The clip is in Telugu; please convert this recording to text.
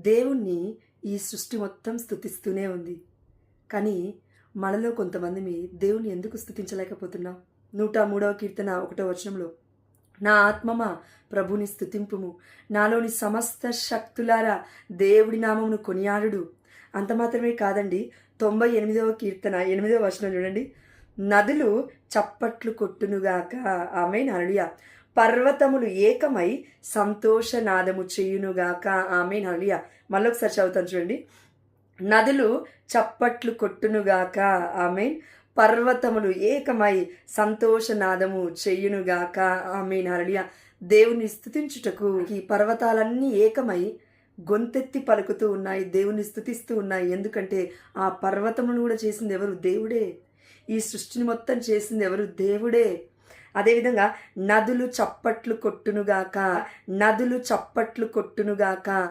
దేవుణ్ణి ఈ సృష్టి మొత్తం స్తుతిస్తూనే ఉంది. కానీ మనలో కొంతమందిమి దేవుణ్ణి ఎందుకు స్తుతించలేకపోతున్నాం? 103వ కీర్తన 1వ వచనంలో, నా ఆత్మమా ప్రభుని స్తుతింపుము, నాలోని సమస్త శక్తులారా దేవుడి నామమును కొనియాడుడు. అంత మాత్రమే కాదండి, 98వ కీర్తన 8వ వచనం చూడండి, నదులు చప్పట్లు కొట్టునుగాక. ఆమేన్, హల్లెలూయా. పర్వతములు ఏకమై సంతోషనాదము చేయునుగాక. ఆమేన్, హల్లెలూయా. మళ్ళొకసారి చదువుతాను చూడండి, నదులు చప్పట్లు కొట్టునుగాక. ఆమేన్. పర్వతములు ఏకమై సంతోషనాదము చెయ్యునుగాక. ఆమేన్, హల్లెలూయా. దేవుని స్తుతించుటకు ఈ పర్వతాలన్నీ ఏకమై గొంతెత్తి పలుకుతూ ఉన్నాయి, దేవుని స్తుతిస్తూ ఉన్నాయి. ఎందుకంటే ఆ పర్వతమును కూడా చేసింది ఎవరు? దేవుడే. ఈ సృష్టిని మొత్తం చేసింది ఎవరు? దేవుడే. అదేవిధంగా నదులు చప్పట్లు కొట్టునుగాక, నదులు చప్పట్లు కొట్టునుగాక.